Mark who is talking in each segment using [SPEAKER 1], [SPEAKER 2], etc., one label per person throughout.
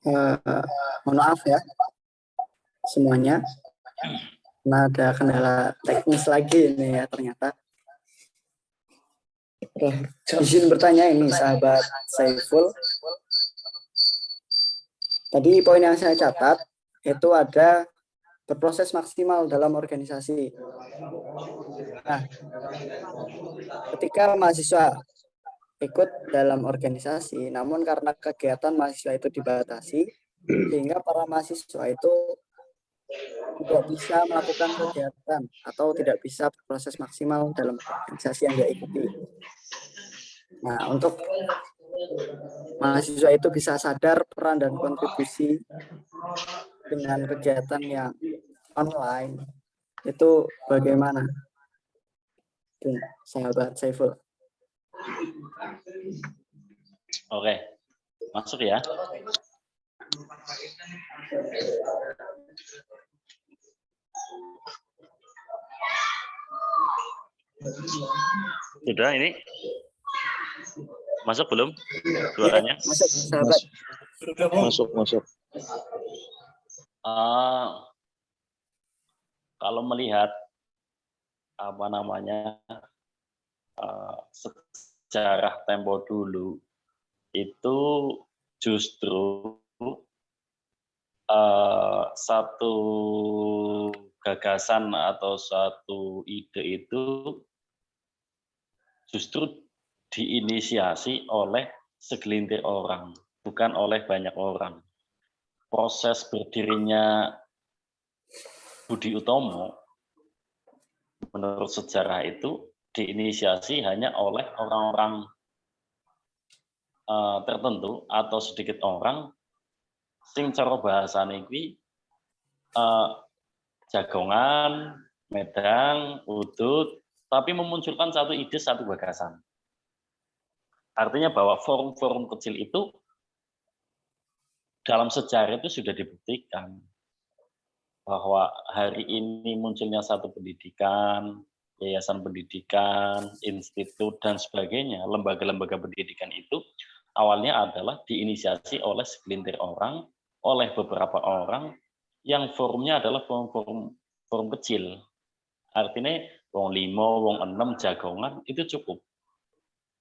[SPEAKER 1] Mohon maaf ya semuanya, karena ada kendala teknis lagi ini ya ternyata. Izin bertanya ini sahabat Saiful. Tadi poin yang saya catat itu ada berproses maksimal dalam organisasi. Nah, ketika mahasiswa ikut dalam organisasi, namun karena kegiatan mahasiswa itu dibatasi, sehingga para mahasiswa itu tidak bisa melakukan kegiatan atau tidak bisa berproses maksimal dalam organisasi yang dia ikuti. Nah, untuk mahasiswa itu bisa sadar peran dan kontribusi dengan kegiatan yang online, itu bagaimana, sahabat Saiful?
[SPEAKER 2] Oke, masuk ya. Sudah ini? Masuk belum suaranya?
[SPEAKER 1] Masuk, sahabat.
[SPEAKER 3] Masuk.
[SPEAKER 2] Kalau melihat sejarah tempo dulu, itu justru satu gagasan atau satu ide itu justru diinisiasi oleh segelintir orang, bukan oleh banyak orang. Proses berdirinya Budi Utomo menurut sejarah itu diinisiasi hanya oleh orang-orang tertentu atau sedikit orang sing cara bahasane kuwi jagongan, medang, udut, tapi memunculkan satu ide, satu gagasan. Artinya bahwa forum-forum kecil itu dalam sejarah itu sudah dibuktikan bahwa hari ini munculnya satu pendidikan, yayasan pendidikan, institut, dan sebagainya, lembaga-lembaga pendidikan itu awalnya adalah diinisiasi oleh segelintir orang, oleh beberapa orang, yang forumnya adalah forum kecil. Artinya wong 5, wong 6 jagongan itu cukup.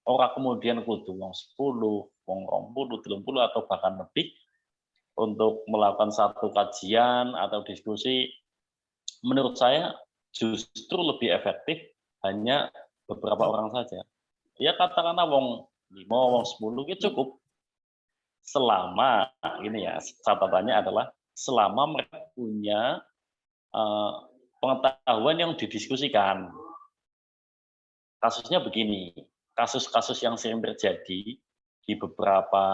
[SPEAKER 2] Orang kemudian kudu wong 10, wong 20, 30 atau bahkan lebih untuk melakukan satu kajian atau diskusi. Menurut saya justru lebih efektif hanya beberapa orang saja. Ya katakanlah wong 5, wong 10 itu cukup. Selama ini ya catatannya adalah selama mereka punya pengetahuan yang didiskusikan. Kasusnya begini, kasus-kasus yang sering terjadi di beberapa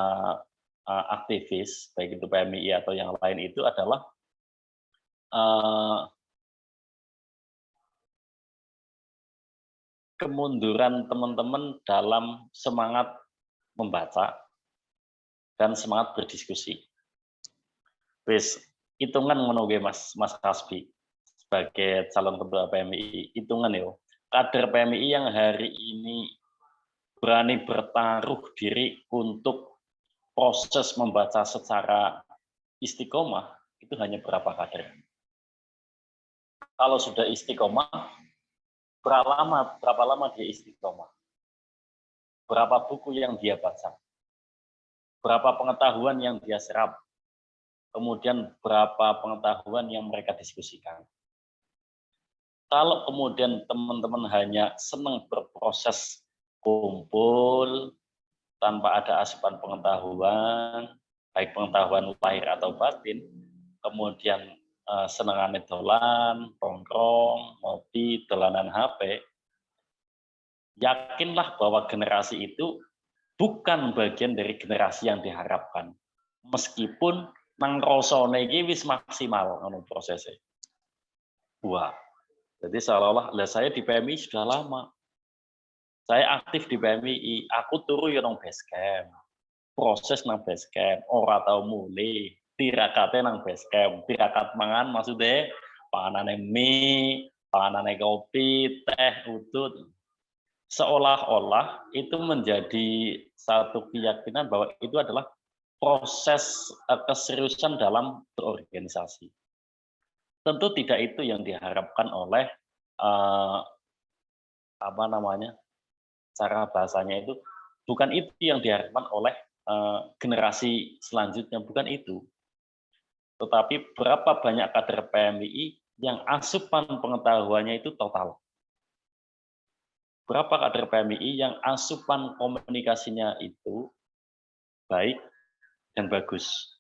[SPEAKER 2] aktivis, baik itu PMI atau yang lain itu adalah kemunduran teman-teman dalam semangat membaca dan semangat berdiskusi. Wis, hitungan ngono ge Mas Kasbi sebagai calon ketua PMI, hitungan ya. Kader PMI yang hari ini berani bertaruh diri untuk proses membaca secara istiqomah, itu hanya berapa kader. Kalau sudah istiqomah, berapa lama dia istiqomah? Berapa buku yang dia baca? Berapa pengetahuan yang dia serap? Kemudian berapa pengetahuan yang mereka diskusikan? Kalau kemudian teman-teman hanya senang berproses kumpul tanpa ada asupan pengetahuan, baik pengetahuan lahir atau batin, kemudian senengane dolan, tongkrong, ngopi, dolanan HP, yakinlah bahwa generasi itu bukan bagian dari generasi yang diharapkan. Meskipun nang rasane iki wis maksimal ngono prosesnya. Wah. Jadi seolah-olah saya di PMI sudah lama. Saya aktif di PMI, aku turu ya nang base camp. Proses nang base camp, ora tau mulai. Tirakate nang base camp, tirakat mangan maksudnya panganane mie, panganane kopi, teh, udut. Seolah-olah itu menjadi satu keyakinan bahwa itu adalah proses keseriusan dalam berorganisasi. Tentu tidak itu yang diharapkan oleh cara bahasanya itu, bukan itu yang diharapkan oleh generasi selanjutnya, bukan itu. Tetapi berapa banyak kader PMII yang asupan pengetahuannya itu total. Berapa kader PMII yang asupan komunikasinya itu baik dan bagus.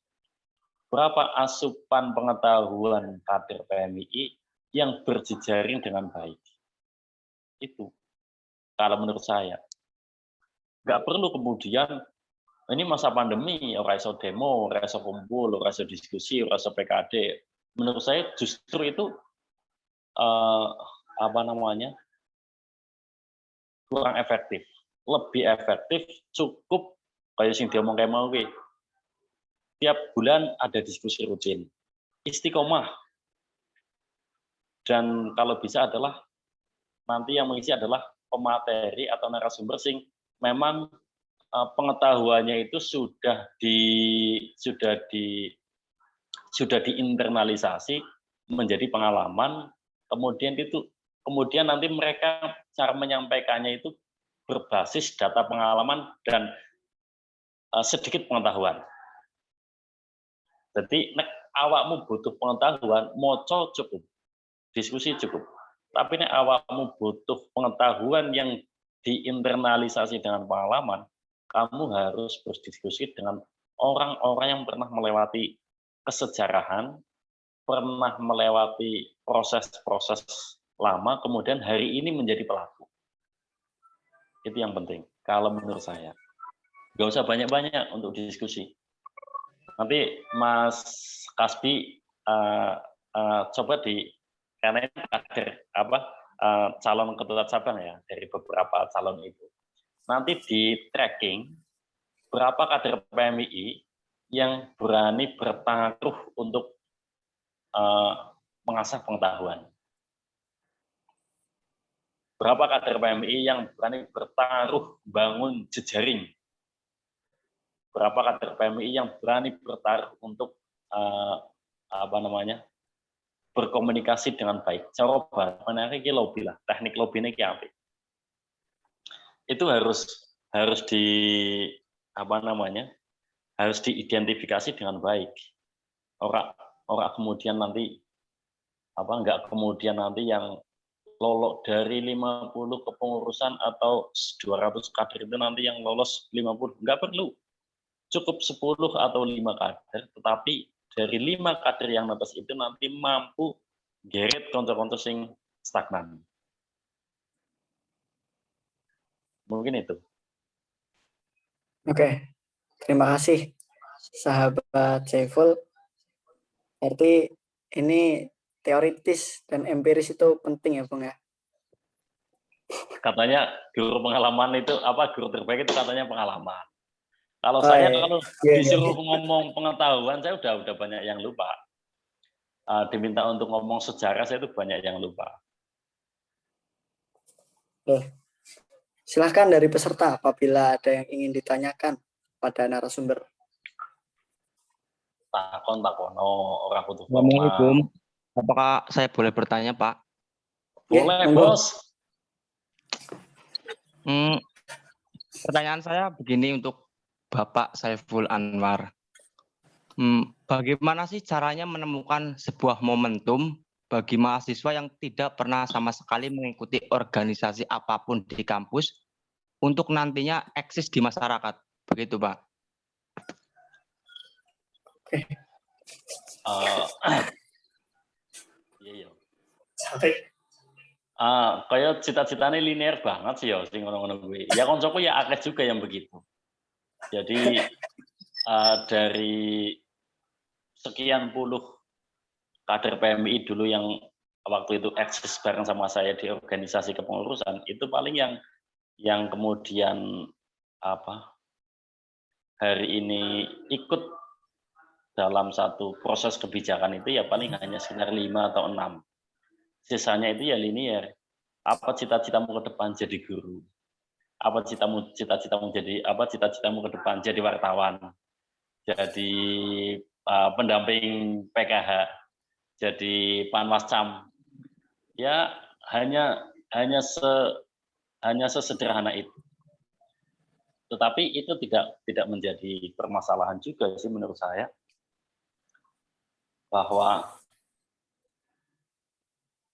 [SPEAKER 2] Berapa asupan pengetahuan kader PMII yang berjejaring dengan baik. Itu, kalau menurut saya. Nggak perlu kemudian, ini masa pandemi, ora iso demo, ora iso kumpul, ora iso diskusi, ora iso PKD. Menurut saya justru itu kurang efektif. Lebih efektif cukup kayak sing diomong kayak mau tiap bulan ada diskusi rutin. Istiqomah. Dan kalau bisa adalah nanti yang mengisi adalah pemateri atau narasumber sing memang pengetahuannya itu sudah diinternalisasi menjadi pengalaman, kemudian nanti mereka cara menyampaikannya itu berbasis data pengalaman dan sedikit pengetahuan. Jadi nek awakmu butuh pengetahuan, moco cukup, diskusi cukup. Tapi nek awakmu butuh pengetahuan yang diinternalisasi dengan pengalaman, kamu harus berdiskusi dengan orang-orang yang pernah melewati kesejarahan, pernah melewati proses-proses lama, kemudian hari ini menjadi pelaku. Itu yang penting, kalau menurut saya. Nggak usah banyak-banyak untuk diskusi. Nanti Mas Kasbi coba karena ini kader calon ketua cabang ya dari beberapa calon itu. Nanti di tracking berapa kader PMII yang berani bertaruh untuk mengasah pengetahuan. Berapa kader PMII yang berani bertaruh bangun jejaring. Berapa kader PMII yang berani bertaruh untuk berkomunikasi dengan baik. Coba menarik lobby lah, teknik lobby ini apa? Itu harus harus diidentifikasi dengan baik. Orang kemudian nanti enggak kemudian nanti yang lolos dari 50 kepengurusan atau 200 kader itu nanti yang lolos 50, enggak perlu. Cukup 10 atau 5 kader, tetapi dari 5 kader yang atas itu nanti mampu geret konco-konco sing stagnan. Mungkin itu.
[SPEAKER 1] Oke, terima kasih sahabat Saiful. Berarti ini teoritis dan empiris itu penting ya Bung ya?
[SPEAKER 2] Katanya guru pengalaman itu guru terbaik itu katanya pengalaman. Kalau saya kalau disuruh ngomong pengetahuan saya udah banyak yang lupa. Diminta untuk ngomong sejarah saya itu banyak yang lupa.
[SPEAKER 1] Silahkan dari peserta apabila ada yang ingin ditanyakan pada narasumber.
[SPEAKER 2] Takon orang butuh.
[SPEAKER 3] Assalamualaikum. Apakah saya boleh bertanya, Pak?
[SPEAKER 2] Boleh, Bos.
[SPEAKER 3] Pertanyaan saya begini untuk Bapak Saiful Anwar. Bagaimana sih caranya menemukan sebuah momentum bagi mahasiswa yang tidak pernah sama sekali mengikuti organisasi apapun di kampus untuk nantinya eksis di masyarakat? Begitu, Pak.
[SPEAKER 1] Oke.
[SPEAKER 2] Iya. Kayak cita-citanya linear banget sih ya sing ngono-ngono kuwi. Ya koncoku ya akeh juga yang begitu. Jadi dari sekian puluh kader PMI dulu yang waktu itu eksis bareng sama saya di organisasi kepengurusan, itu paling yang kemudian hari ini ikut dalam satu proses kebijakan itu ya paling hanya sekitar 5 atau 6. Sisanya itu ya linear. Apa cita-citamu ke depan jadi guru? Apa cita-citamu ke depan jadi wartawan? jadi pendamping PKH, jadi panwascam. Ya hanya sesederhana itu. Tetapi itu tidak menjadi permasalahan juga sih menurut saya, bahwa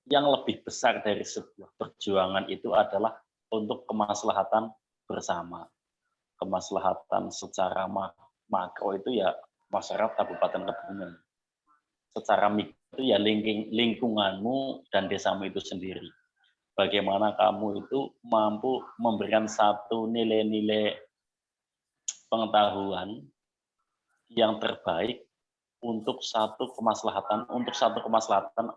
[SPEAKER 2] yang lebih besar dari sebuah perjuangan itu adalah untuk kemaslahatan bersama. Kemaslahatan secara makro itu ya masyarakat Kabupaten Kebumen. Secara mikro itu ya lingkunganmu dan desamu itu sendiri. Bagaimana kamu itu mampu memberikan satu nilai-nilai pengetahuan yang terbaik untuk satu kemaslahatan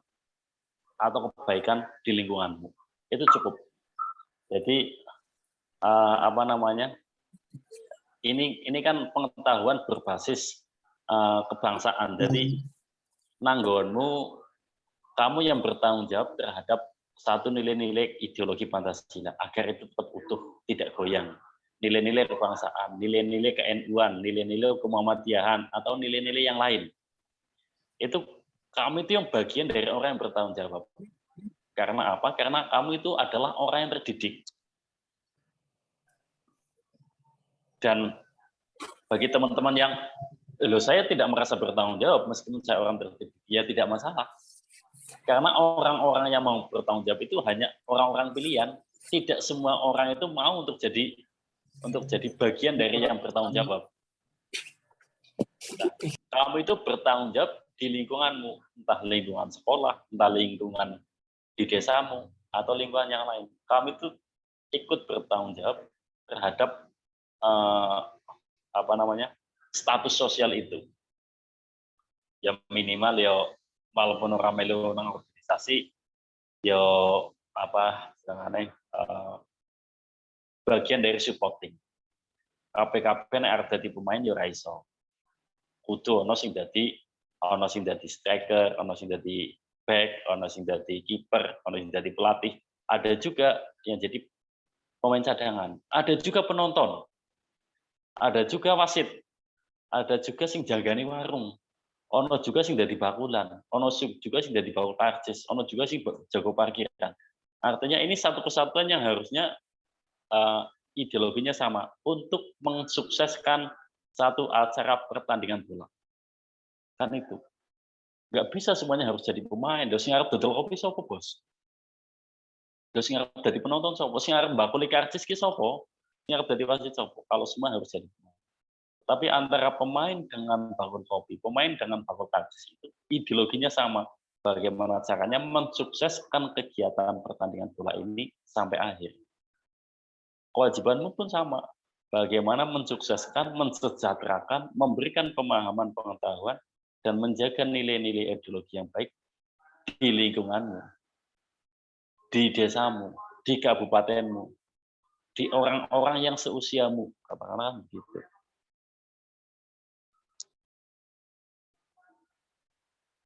[SPEAKER 2] atau kebaikan di lingkunganmu. Itu cukup. Jadi ini kan pengetahuan berbasis kebangsaan. Jadi nanggonmu, kamu yang bertanggung jawab terhadap satu nilai-nilai ideologi Pancasila agar itu tetap utuh, tidak goyang. Nilai-nilai kebangsaan, nilai-nilai ke-NU-an, nilai-nilai ke-Muhammadiyah-an, atau nilai-nilai yang lain. Itu kamu itu yang bagian dari orang yang bertanggung jawab. Karena apa? Karena kamu itu adalah orang yang terdidik. Dan bagi teman-teman yang, loh saya tidak merasa bertanggung jawab meskipun saya orang terdidik, ya tidak masalah. Karena orang-orang yang mau bertanggung jawab itu hanya orang-orang pilihan. Tidak semua orang itu mau untuk jadi bagian dari yang bertanggung jawab. Nah, kamu itu bertanggung jawab di lingkunganmu, entah lingkungan sekolah, entah lingkungan di desamu, atau lingkungan yang lain. Kamu itu ikut bertanggung jawab terhadap status sosial itu. Ya minimal ya walaupun orang melu nang organisasi ya bagian dari supporting. KPKP nek arep dadi pemain ya ora iso. Kudu ana sing dadi striker, ana sing dadi back, ana sing dadi kiper, ana sing dadi pelatih. Ada juga yang jadi pemain cadangan. Ada juga penonton. Ada juga wasit. Ada juga sing jagani warung. Ono juga sing dadi bakulan, ono juga sing dadi bakul karcis, ono juga sing jago parkiran. Artinya ini satu kesatuan yang harusnya ideologinya sama untuk mensukseskan satu acara pertandingan bola. Kan itu. Nggak bisa semuanya harus jadi pemain. Terus sing arep dodol kopi sapa, Bos? Terus sing arep dadi penonton sapa? Sing arep bakuli karcis ki sapa? Sing arep dadi wasit sapa? Kalau semua harus jadi pemain. Tapi antara pemain dengan bakul kopi, pemain dengan bakul karcis itu ideologinya sama. Bagaimana caranya mensukseskan kegiatan pertandingan bola ini sampai akhir. Kewajibanmu pun sama. Bagaimana mensukseskan, mensejahterakan, memberikan pemahaman pengetahuan, dan menjaga nilai-nilai ideologi yang baik di lingkunganmu, di desamu, di kabupatenmu, di orang-orang yang seusiamu, katakanlah begitu.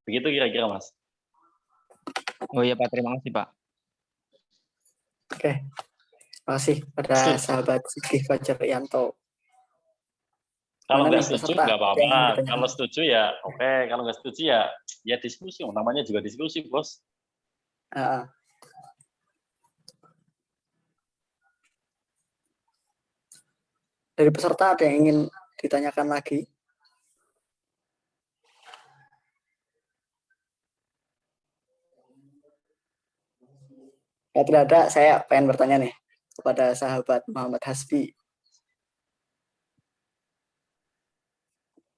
[SPEAKER 2] Begitu kira-kira, Mas.
[SPEAKER 3] Oh iya Pak, terima kasih Pak.
[SPEAKER 1] Oke, terima kasih pada sahabat Sigih Fajaryanto.
[SPEAKER 2] Kalau
[SPEAKER 1] Gimana
[SPEAKER 2] nggak
[SPEAKER 1] nih,
[SPEAKER 2] setuju
[SPEAKER 1] peserta?
[SPEAKER 2] nggak
[SPEAKER 1] Ada yang
[SPEAKER 2] apa-apa.
[SPEAKER 1] ditanyakan?
[SPEAKER 2] Kalau setuju ya oke. Kalau nggak setuju ya diskusi. Namanya juga diskusi, Bos.
[SPEAKER 1] Dari peserta ada yang ingin ditanyakan lagi? Ya, tidak ada, saya pengen bertanya nih kepada sahabat Muhammad Hasbi.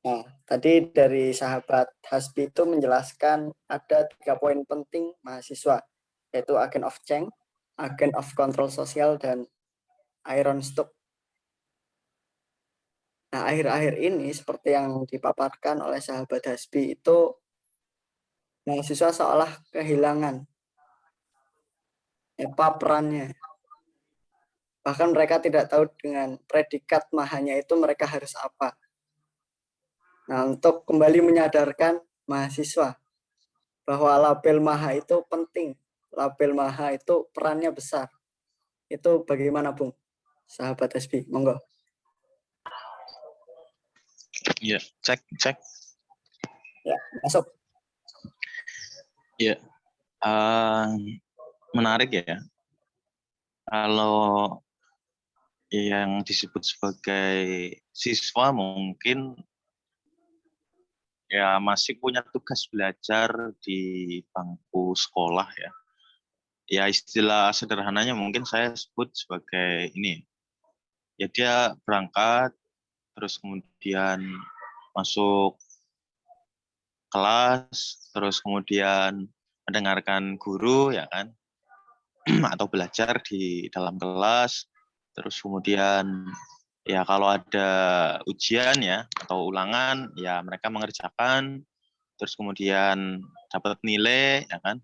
[SPEAKER 1] Nah, tadi dari sahabat Hasbi itu menjelaskan ada 3 poin penting mahasiswa, yaitu agent of change, agent of control sosial, dan iron stock. Nah, akhir-akhir ini seperti yang dipaparkan oleh sahabat Hasbi itu, mahasiswa seolah kehilangan perannya. Bahkan mereka tidak tahu dengan predikat mahanya itu mereka harus apa. Nah, untuk kembali menyadarkan mahasiswa bahwa label maha itu penting. Label maha itu perannya besar. Itu bagaimana, Bung? Sahabat SB, monggo.
[SPEAKER 4] Ya, cek.
[SPEAKER 1] Ya, masuk.
[SPEAKER 4] Ya, menarik ya. Kalau yang disebut sebagai siswa mungkin ya masih punya tugas belajar di bangku sekolah ya. Ya istilah sederhananya mungkin saya sebut sebagai ini. Ya dia berangkat, terus kemudian masuk kelas, terus kemudian mendengarkan guru ya kan, atau belajar di dalam kelas, terus kemudian ya kalau ada ujian ya atau ulangan ya mereka mengerjakan, terus kemudian dapat nilai ya kan,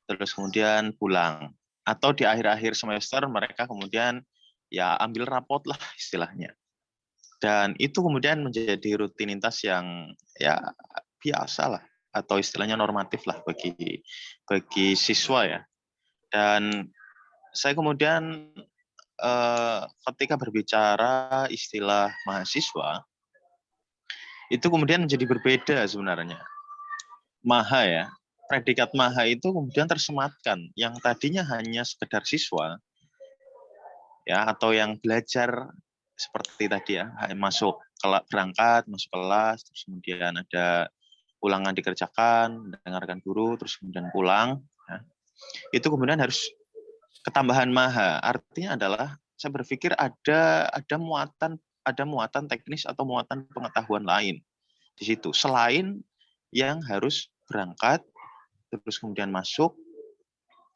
[SPEAKER 4] terus kemudian pulang. Atau di akhir-akhir semester mereka kemudian ya ambil rapot lah istilahnya. Dan itu kemudian menjadi rutinitas yang ya biasa lah atau istilahnya normatif lah bagi siswa ya. Dan saya kemudian ketika berbicara istilah mahasiswa itu kemudian menjadi berbeda sebenarnya. Maha ya, predikat maha itu kemudian tersematkan yang tadinya hanya sekedar siswa ya atau yang belajar seperti tadi ya, berangkat, masuk kelas, terus kemudian ada ulangan dikerjakan, mendengarkan guru, terus kemudian pulang. Ya. Itu kemudian harus ketambahan maha. Artinya adalah saya berpikir ada muatan teknis atau muatan pengetahuan lain di situ selain yang harus berangkat, terus kemudian masuk,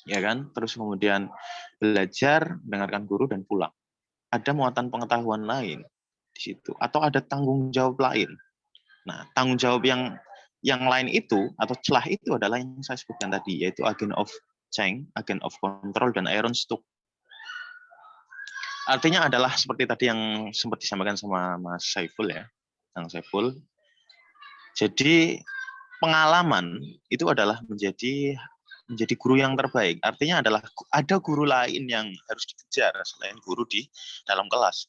[SPEAKER 4] ya kan, terus kemudian belajar, mendengarkan guru dan pulang. Ada muatan pengetahuan lain di situ atau ada tanggung jawab lain. Nah, tanggung jawab yang lain itu atau celah itu adalah yang saya sebutkan tadi, yaitu agent of change, agent of control, dan iron stock. Artinya adalah seperti tadi yang sempat disampaikan sama Mas Saiful ya, Kang Saiful. Jadi pengalaman itu adalah menjadi guru yang terbaik. Artinya adalah ada guru lain yang harus dikejar selain guru di dalam kelas.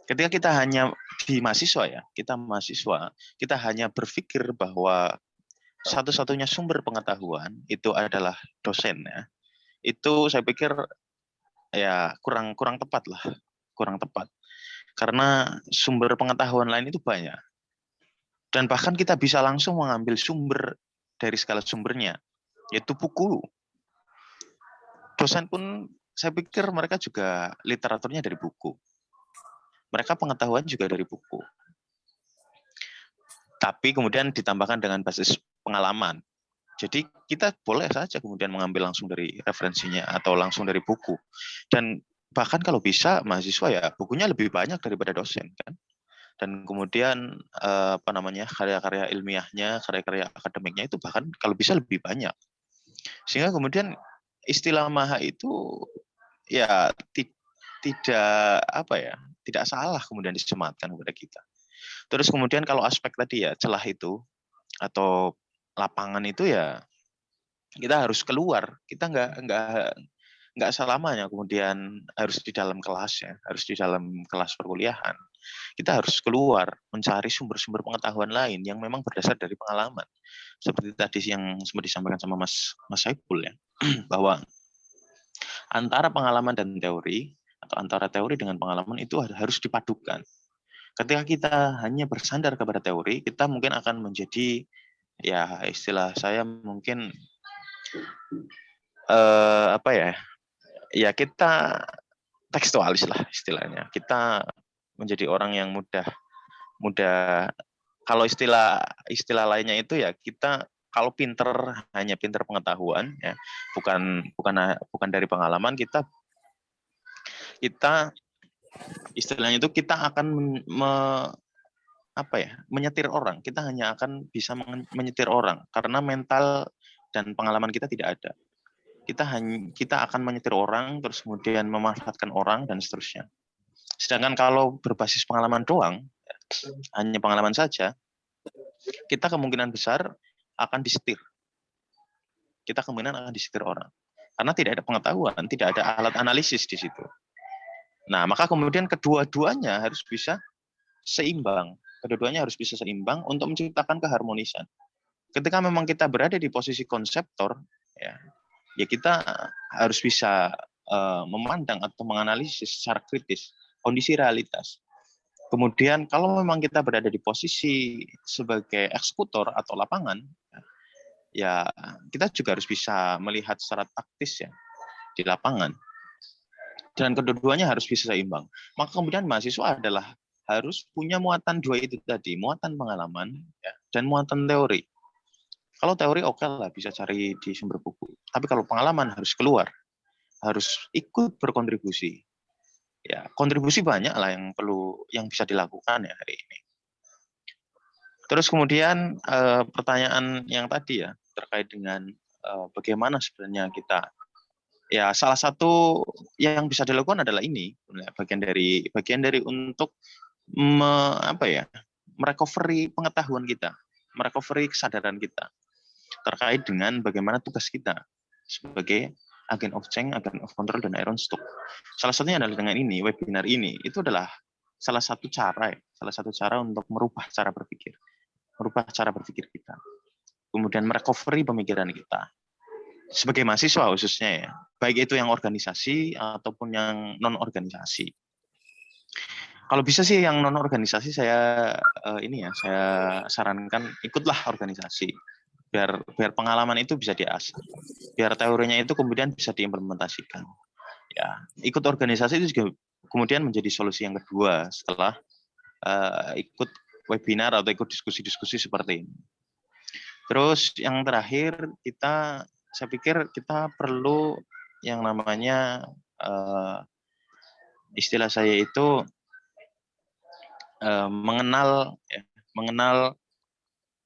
[SPEAKER 4] Ketika kita hanya di mahasiswa ya, kita hanya berpikir bahwa satu-satunya sumber pengetahuan itu adalah dosen ya. Itu saya pikir ya kurang tepat lah, kurang tepat. Karena sumber pengetahuan lain itu banyak. Dan bahkan kita bisa langsung mengambil sumber dari segala sumbernya, yaitu buku. Dosen pun saya pikir mereka juga literaturnya dari buku. Mereka pengetahuan juga dari buku. Tapi kemudian ditambahkan dengan basis pengalaman. Jadi kita boleh saja kemudian mengambil langsung dari referensinya atau langsung dari buku. Dan bahkan kalau bisa mahasiswa ya bukunya lebih banyak daripada dosen kan. Dan kemudian karya-karya ilmiahnya, karya-karya akademiknya itu bahkan kalau bisa lebih banyak. Sehingga kemudian istilah maha itu ya tidak salah kemudian disematkan kepada kita. Terus kemudian kalau aspek tadi ya celah itu atau lapangan itu ya kita harus keluar. Kita nggak selamanya kemudian harus di dalam kelas ya, harus di dalam kelas perkuliahan. Kita harus keluar mencari sumber-sumber pengetahuan lain yang memang berdasar dari pengalaman. Seperti tadi yang sempat disampaikan sama Mas Saiful ya, bahwa antara pengalaman dan teori atau antara teori dengan pengalaman itu harus dipadukan. Ketika kita hanya bersandar kepada teori, kita mungkin akan menjadi ya istilah saya mungkin ya kita tekstualis lah istilahnya. Kita menjadi orang yang mudah kalau istilah lainnya itu ya kita kalau hanya pinter pengetahuan ya bukan dari pengalaman kita istilahnya itu kita akan menyetir orang. Kita hanya akan bisa menyetir orang karena mental dan pengalaman kita tidak ada. Kita akan menyetir orang terus kemudian memanfaatkan orang dan seterusnya. Sedangkan kalau berbasis pengalaman doang, hanya pengalaman saja, kita kemungkinan besar akan disetir. Kita kemungkinan akan disetir orang. Karena tidak ada pengetahuan, tidak ada alat analisis di situ. Nah, maka kemudian kedua-duanya harus bisa seimbang. Kedua-duanya harus bisa seimbang untuk menciptakan keharmonisan. Ketika memang kita berada di posisi konseptor, ya kita harus bisa memandang atau menganalisis secara kritis kondisi realitas. Kemudian kalau memang kita berada di posisi sebagai eksekutor atau lapangan, ya kita juga harus bisa melihat secara taktis ya di lapangan. Dan kedua-duanya harus bisa seimbang. Maka kemudian mahasiswa adalah harus punya muatan dua itu tadi, muatan pengalaman ya, dan muatan teori. Kalau teori oke lah bisa cari di sumber buku. Tapi kalau pengalaman harus keluar, harus ikut berkontribusi. Ya, kontribusi banyak lah yang bisa dilakukan ya hari ini. Terus kemudian pertanyaan yang tadi ya terkait dengan bagaimana sebenarnya kita, ya salah satu yang bisa dilakukan adalah ini bagian dari untuk merecovery pengetahuan kita, merecovery kesadaran kita terkait dengan bagaimana tugas kita sebagai agen of change, agen of control, dan iron stock. Salah satunya adalah dengan ini, webinar ini, itu adalah salah satu cara untuk merubah cara berpikir kita. Kemudian merecovery pemikiran kita. Sebagai mahasiswa khususnya ya, baik itu yang organisasi ataupun yang non-organisasi. Kalau bisa sih yang non-organisasi saya sarankan ikutlah organisasi. Biar pengalaman itu bisa diasah, biar teorinya itu kemudian bisa diimplementasikan. Ya, ikut organisasi itu juga kemudian menjadi solusi yang kedua setelah ikut webinar atau ikut diskusi-diskusi seperti ini. Terus yang terakhir saya pikir kita perlu yang namanya istilah saya itu mengenal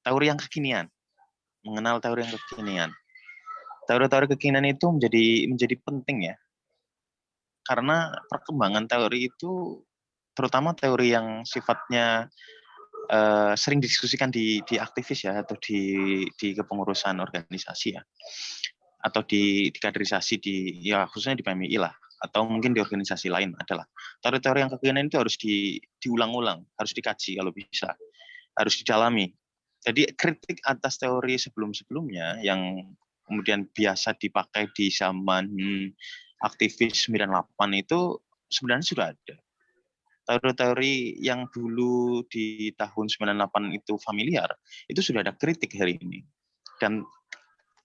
[SPEAKER 4] teori yang kekinian. Teori-teori kekinian itu menjadi penting ya. Karena perkembangan teori itu, terutama teori yang sifatnya sering didiskusikan di aktivis ya, atau di kepengurusan organisasi ya, atau di kaderisasi khususnya di PMI lah, atau mungkin di organisasi lain adalah teori-teori yang kekinian itu harus diulang-ulang, harus dikaji kalau bisa, harus didalami. Jadi kritik atas teori sebelum-sebelumnya yang kemudian biasa dipakai di zaman aktivis 98 itu sebenarnya sudah ada. Teori-teori yang dulu di tahun 98 itu familiar, itu sudah ada kritik hari ini. Dan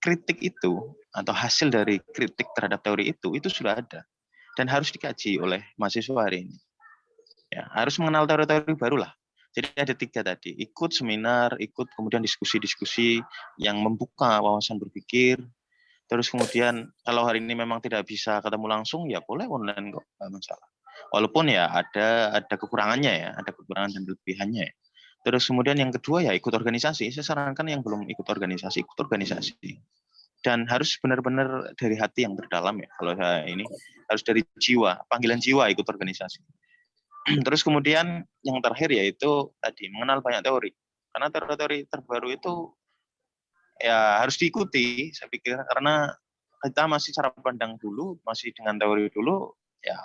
[SPEAKER 4] kritik itu atau hasil dari kritik terhadap teori itu sudah ada dan harus dikaji oleh mahasiswa hari ini. Ya, harus mengenal teori-teori baru lah. Jadi ada 3 tadi, ikut seminar, ikut kemudian diskusi-diskusi yang membuka wawasan berpikir. Terus kemudian kalau hari ini memang tidak bisa ketemu langsung, ya boleh online kok, nggak masalah. Walaupun ya ada kekurangannya ya, ada kekurangan dan kelebihannya ya. Terus kemudian yang kedua ya ikut organisasi. Saya sarankan yang belum ikut organisasi, ikut organisasi. Dan harus benar-benar dari hati yang terdalam ya. Kalau saya ini harus dari jiwa, panggilan jiwa ikut organisasi. Terus kemudian yang terakhir yaitu tadi mengenal banyak teori. Karena teori-teori terbaru itu ya harus diikuti, saya pikir, karena kita masih cara pandang dulu, masih dengan teori dulu, ya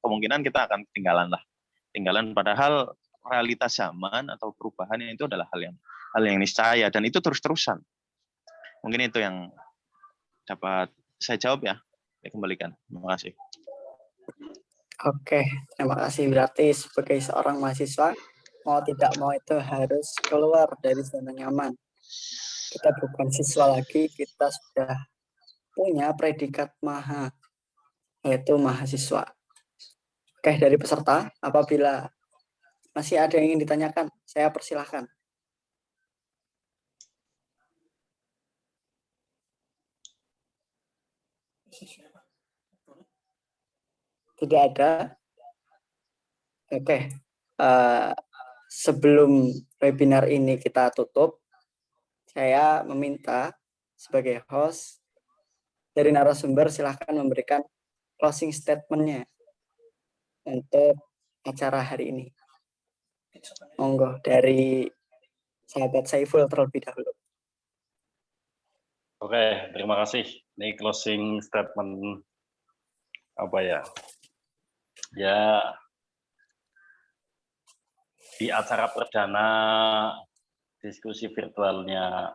[SPEAKER 4] kemungkinan kita akan ketinggalan. Padahal realitas zaman atau perubahan itu adalah hal yang niscaya dan itu terus-terusan. Mungkin itu yang dapat saya jawab ya. Saya kembalikan. Terima kasih.
[SPEAKER 1] Oke, terima kasih. Berarti sebagai seorang mahasiswa, mau tidak mau itu harus keluar dari zona nyaman. Kita bukan siswa lagi, kita sudah punya predikat maha, yaitu mahasiswa. Oke, dari peserta, apabila masih ada yang ingin ditanyakan, saya persilahkan. Tidak ada. Oke. Sebelum webinar ini kita tutup, saya meminta sebagai host dari narasumber silahkan memberikan closing statement-nya untuk acara hari ini. Monggo dari sahabat Saiful terlebih dahulu.
[SPEAKER 2] Oke, terima kasih. Ini closing statement apa ya? Ya, di acara perdana diskusi virtualnya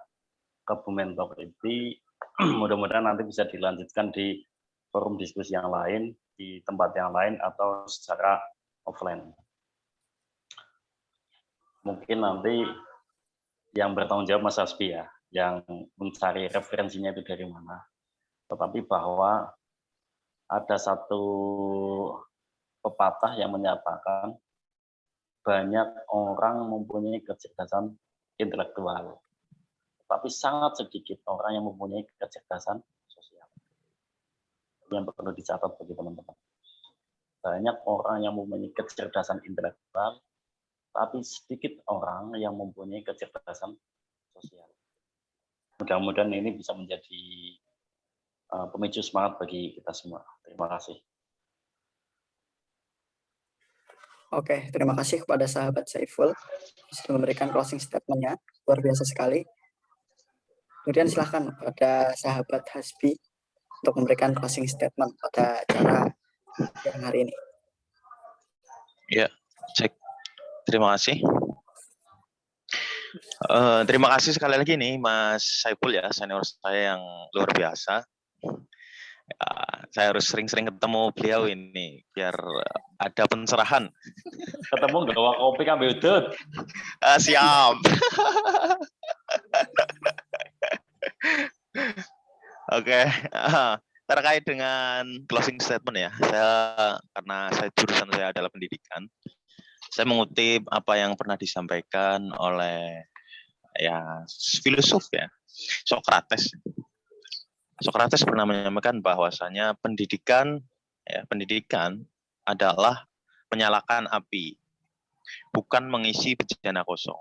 [SPEAKER 2] Kebumentor ini mudah-mudahan nanti bisa dilanjutkan di forum diskusi yang lain, di tempat yang lain, atau secara offline. Mungkin nanti yang bertanggung jawab Mas Hasbi ya, yang mencari referensinya itu dari mana. Tetapi bahwa ada satu pepatah yang menyatakan banyak orang mempunyai kecerdasan intelektual, tapi sangat sedikit orang yang mempunyai kecerdasan sosial. Yang perlu dicatat bagi teman-teman. Banyak orang yang mempunyai kecerdasan intelektual, tapi sedikit orang yang mempunyai kecerdasan sosial. Mudah-mudahan ini bisa menjadi pemicu semangat bagi kita semua. Terima kasih.
[SPEAKER 1] Oke, terima kasih kepada sahabat Saiful sudah memberikan closing statement-nya. Luar biasa sekali. Kemudian silahkan pada sahabat Hasbi untuk memberikan closing statement pada acara yang hari ini.
[SPEAKER 4] Ya, cek. Terima kasih. Terima kasih sekali lagi nih Mas Saiful ya, senior saya yang luar biasa. Ya, saya harus sering-sering ketemu beliau ini biar ada pencerahan.
[SPEAKER 2] Ketemu gawa kopi kan udut.
[SPEAKER 4] Siap. Oke, terkait dengan closing statement ya, karena jurusan saya adalah pendidikan, saya mengutip apa yang pernah disampaikan oleh ya filosof ya, Sokrates. Sokrates pernah menyampaikan bahwasanya pendidikan adalah menyalakan api, bukan mengisi bejana kosong.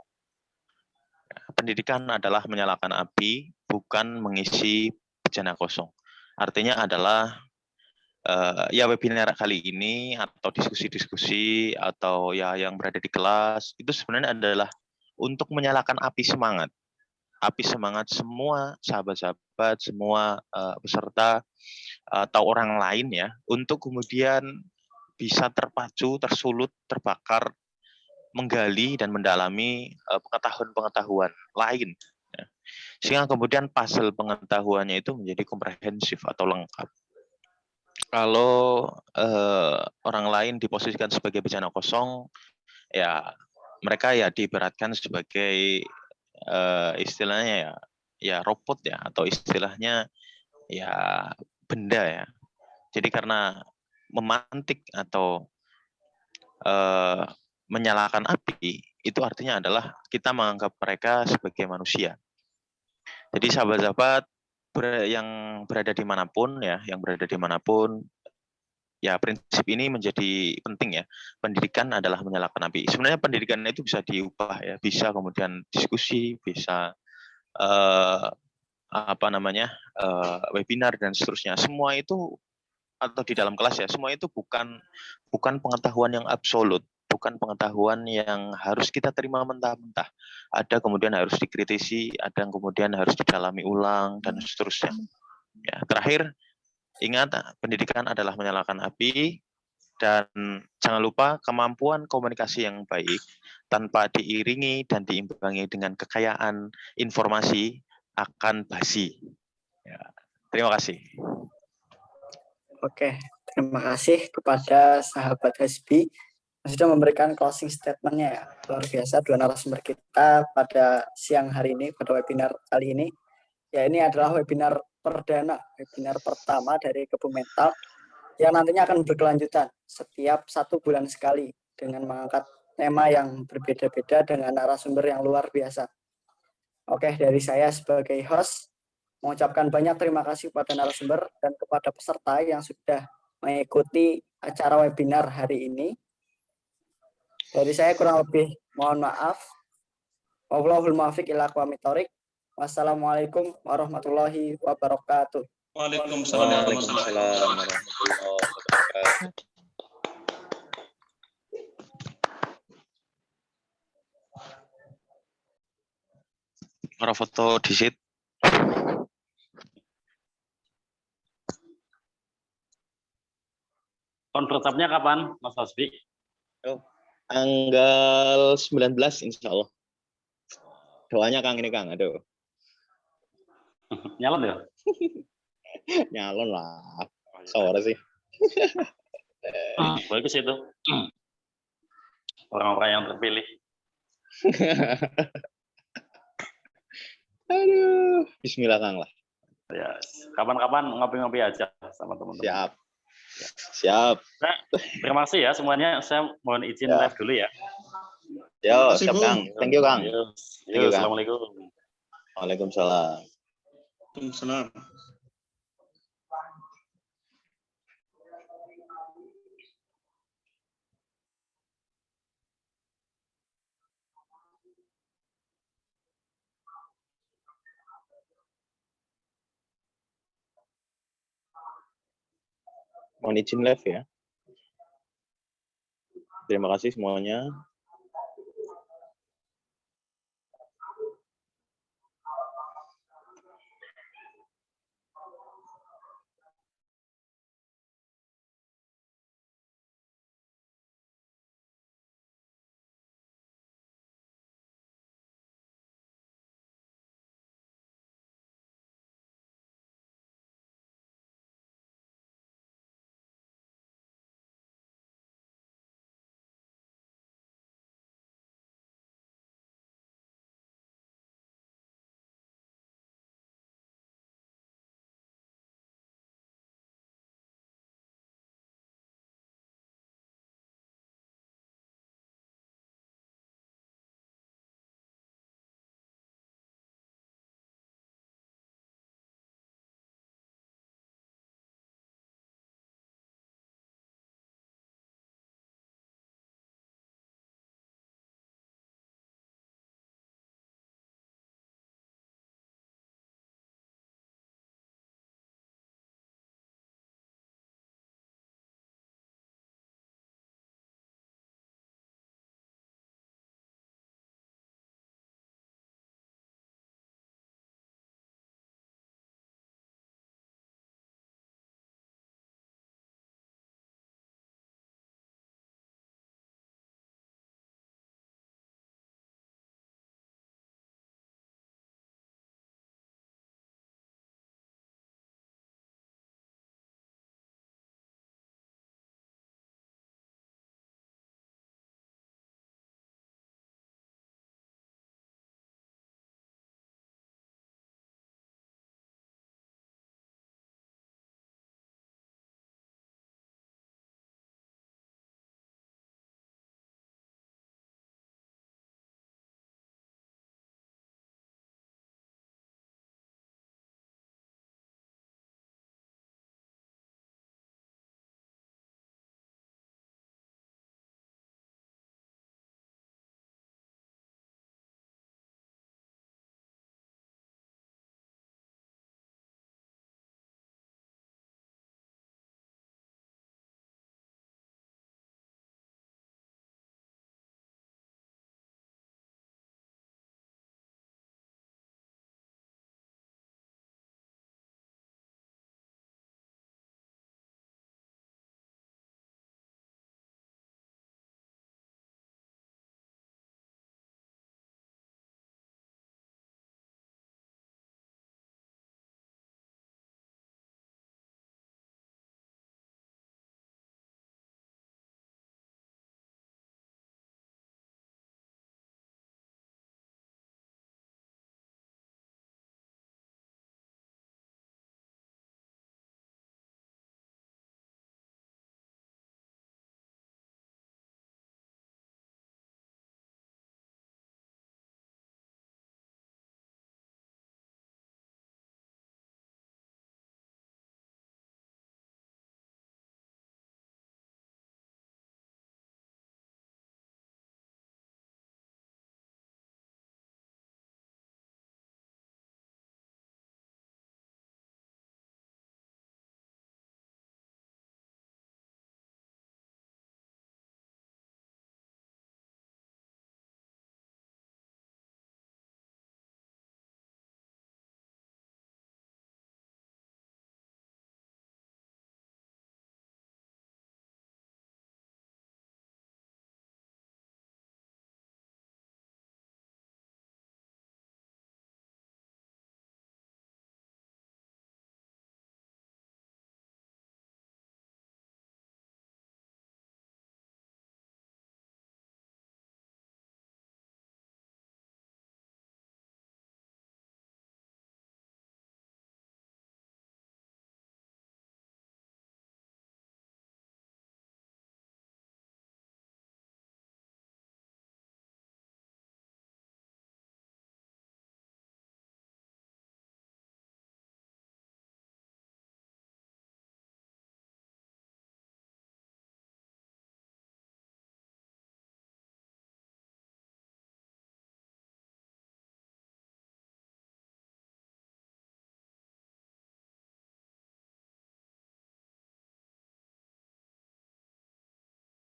[SPEAKER 4] Pendidikan adalah menyalakan api, bukan mengisi bejana kosong. Artinya adalah ya webinar kali ini atau diskusi-diskusi atau ya yang berada di kelas itu sebenarnya adalah untuk menyalakan api semangat semua sahabat-sahabat, semua peserta atau orang lain ya, untuk kemudian bisa terpacu, tersulut, terbakar, menggali dan mendalami pengetahuan-pengetahuan lain. Ya. Sehingga kemudian puzzle pengetahuannya itu menjadi komprehensif atau lengkap. Kalau orang lain diposisikan sebagai bejana kosong, ya mereka ya diibaratkan sebagai istilahnya ya robot ya, atau istilahnya ya benda ya. Jadi karena memantik atau menyalakan api itu artinya adalah kita menganggap mereka sebagai manusia. Jadi sahabat-sahabat yang berada dimanapun ya, ya prinsip ini menjadi penting ya. Pendidikan adalah menyalakan api. Sebenarnya pendidikan itu bisa diubah ya, bisa kemudian diskusi, bisa webinar dan seterusnya. Semua itu atau di dalam kelas ya, semua itu bukan pengetahuan yang absolut, bukan pengetahuan yang harus kita terima mentah-mentah. Ada kemudian harus dikritisi, ada yang kemudian harus didalami ulang dan seterusnya. Ya, terakhir ingat, pendidikan adalah menyalakan api, dan jangan lupa kemampuan komunikasi yang baik tanpa diiringi dan diimbangi dengan kekayaan informasi akan basi. Ya, terima kasih.
[SPEAKER 1] Oke, terima kasih kepada sahabat Hasbi yang sudah memberikan closing statement-nya ya. Luar biasa dua narasumber kita pada siang hari ini, pada webinar kali ini. Ya, ini adalah webinar perdana, webinar pertama dari Kebumental yang nantinya akan berkelanjutan setiap 1 bulan sekali dengan mengangkat tema yang berbeda-beda dengan narasumber yang luar biasa. Oke, dari saya sebagai host mengucapkan banyak terima kasih kepada narasumber dan kepada peserta yang sudah mengikuti acara webinar hari ini. Dari saya kurang lebih mohon maaf. Wallahul muwaffiq ila aqwamit thoriq. Wassalamualaikum warahmatullahi wabarakatuh.
[SPEAKER 5] Waalaikumsalam warahmatullahi wabarakatuh.
[SPEAKER 4] Para foto di sit.
[SPEAKER 2] Konferensinya kapan, Mas Hasbi?
[SPEAKER 4] Oh, Tanggal 19 insya Allah. Doanya Kang ini Kang, aduh.
[SPEAKER 2] Nyalon ya?
[SPEAKER 4] Nyalon lah. Sore sih.
[SPEAKER 2] Bagus itu. Orang-orang yang terpilih.
[SPEAKER 4] Aduh. Bismillah Kang lah.
[SPEAKER 2] Ya, kapan-kapan ngopi-ngopi aja sama teman-teman.
[SPEAKER 4] Siap. Siap.
[SPEAKER 2] Nah, terima kasih ya semuanya. Saya mohon izin
[SPEAKER 4] Ya.
[SPEAKER 2] live dulu ya.
[SPEAKER 4] Yo,
[SPEAKER 5] Makasih,
[SPEAKER 4] siap
[SPEAKER 5] Bung.
[SPEAKER 4] Kang. Thank you Kang.
[SPEAKER 2] Yo,
[SPEAKER 4] Thank you, Kang.
[SPEAKER 2] assalamualaikum.
[SPEAKER 4] Waalaikumsalam.
[SPEAKER 5] Waalaikumsalam.
[SPEAKER 4] Mohon izin live ya. Terima kasih semuanya.